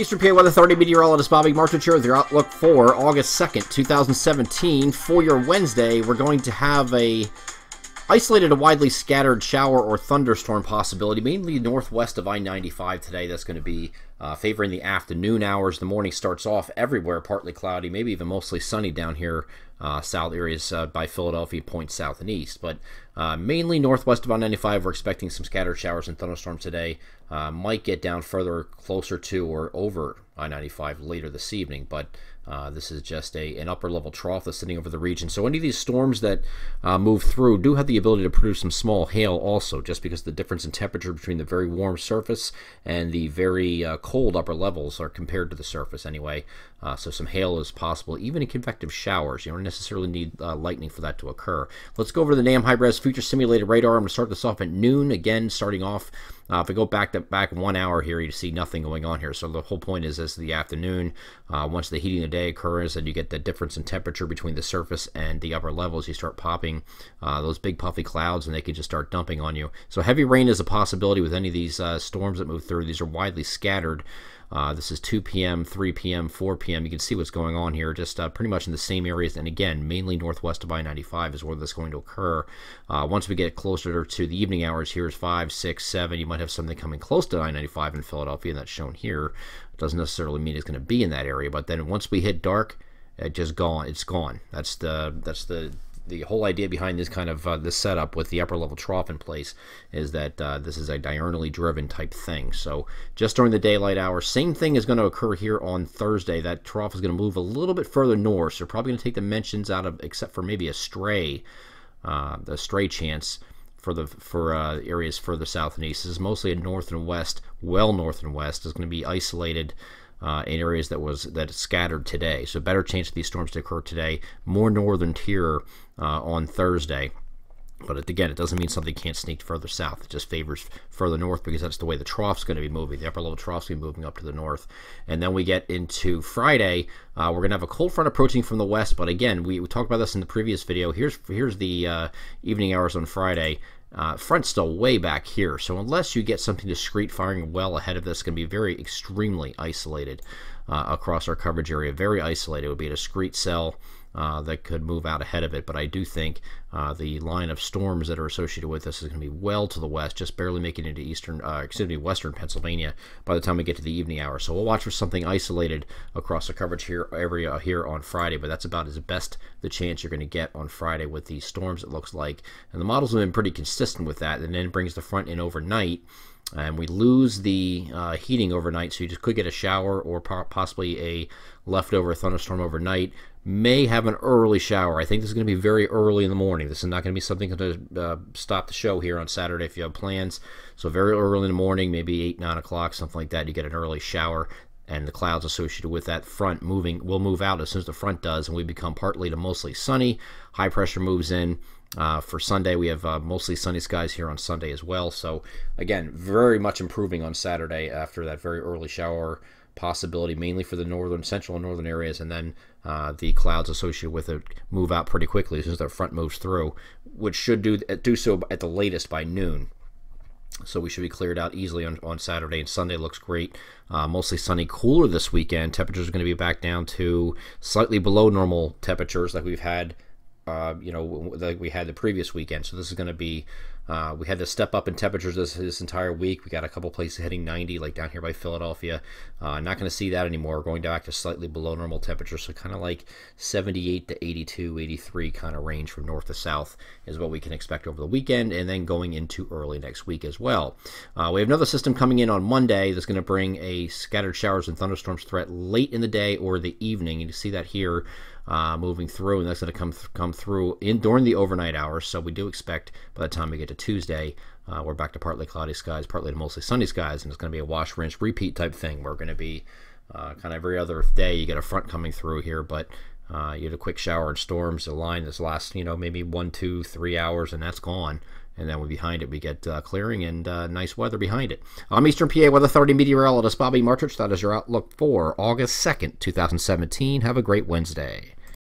Eastern PA Weather Authority meteorologist Bobby Martich here with your outlook for August 2nd, 2017. For your Wednesday, we're going to have a isolated to widely scattered shower or thunderstorm possibility, mainly northwest of I-95 today. That's going to be favoring the afternoon hours. The morning starts off everywhere partly cloudy, maybe even mostly sunny down here, south areas by Philadelphia, points south and east. But mainly northwest of I-95, we're expecting some scattered showers and thunderstorms today. Might get down further closer to or over I-95 later this evening, but this is just an upper level trough that's sitting over the region. So any of these storms that move through do have the ability to produce some small hail also, just because the difference in temperature between the very warm surface and the very cold upper levels are compared to the surface anyway. So some hail is possible, even in convective showers. You don't necessarily need lightning for that to occur. Let's go over the NAM high-res future simulated radar. I'm going to start this off at noon. Again, starting off, if I go back 1 hour here, you see nothing going on here. So the whole point is as the afternoon, once the heating of the day occurs and you get the difference in temperature between the surface and the upper levels, you start popping those big puffy clouds and they can just start dumping on you. So heavy rain is a possibility with any of these storms that move through. These are widely scattered. This is 2 p.m., 3 p.m., 4 p.m. You can see what's going on here, just pretty much in the same areas. And again, mainly northwest of I-95 is where this is going to occur. Once we get closer to the evening hours, here's 5, 6, 7. You might have something coming close to I-95 in Philadelphia, and that's shown here. It doesn't necessarily mean it's going to be in that area, but then once we hit dark, it's just gone. It's gone. That's the whole idea behind this kind of this setup with the upper level trough in place is that this is a diurnally driven type thing. So just during the daylight hours, same thing is going to occur here on Thursday. That trough is going to move a little bit further north. So probably going to take the mentions out of, except for maybe the stray chance for areas further south and east. This is mostly a north and west, well north and west. It's going to be isolated in areas that scattered today. So better chance of these storms to occur today. More northern tier on Thursday. But again, it doesn't mean something can't sneak further south. It just favors further north because that's the way the trough's going to be moving. The upper level trough's going to be moving up to the north. And then we get into Friday. We're going to have a cold front approaching from the west. But again, we talked about this in the previous video. Here's the evening hours on Friday. Front's still way back here, so unless you get something discrete firing well ahead of this, it's going to be very extremely isolated across our coverage area. Very isolated. It would be a discrete cell that could move out ahead of it, but I do think the line of storms that are associated with this is going to be well to the west, just barely making it into western Pennsylvania by the time we get to the evening hour. So we'll watch for something isolated across the coverage area here on Friday, but that's about as best the chance you're going to get on Friday with these storms, it looks like. And the models have been pretty consistent with that, and then brings the front in overnight. And we lose the heating overnight, so you just could get a shower or possibly a leftover thunderstorm overnight. May have an early shower. I think this is going to be very early in the morning. This is not going to be something to stop the show here on Saturday if you have plans. So very early in the morning, maybe 8, 9 o'clock, something like that, you get an early shower. And the clouds associated with that front will move out as soon as the front does, and we become partly to mostly sunny. High pressure moves in. For Sunday, we have mostly sunny skies here on Sunday as well. So again, very much improving on Saturday after that very early shower possibility, mainly for the central and northern areas, and then the clouds associated with it move out pretty quickly as soon as the front moves through, which should do so at the latest by noon. So we should be cleared out easily on Saturday, and Sunday looks great. Mostly sunny, cooler this weekend. Temperatures are going to be back down to slightly below normal temperatures like we've had, like we had the previous weekend. So this is going to be, we had to step up in temperatures this entire week. We got a couple places hitting 90, like down here by Philadelphia. Not going to see that anymore. We're going back to slightly below normal temperatures, so kind of like 78 to 82, 83 kind of range from north to south is what we can expect over the weekend, and then going into early next week as well. We have another system coming in on Monday that's going to bring a scattered showers and thunderstorms threat late in the day or the evening, and you see that here. Moving through, and that's going to come through during the overnight hours. So we do expect by the time we get to Tuesday, we're back to partly cloudy skies, partly to mostly sunny skies, and it's going to be a wash, rinse, repeat type thing. We're going to be kind of every other day you get a front coming through here, but you get a quick shower and storms. The line this lasts, maybe 1, 2, 3 hours, and that's gone. And then behind it, we get clearing and nice weather behind it. I'm Eastern PA Weather Authority meteorologist Bobby Martich. That is your outlook for August 2nd, 2017. Have a great Wednesday.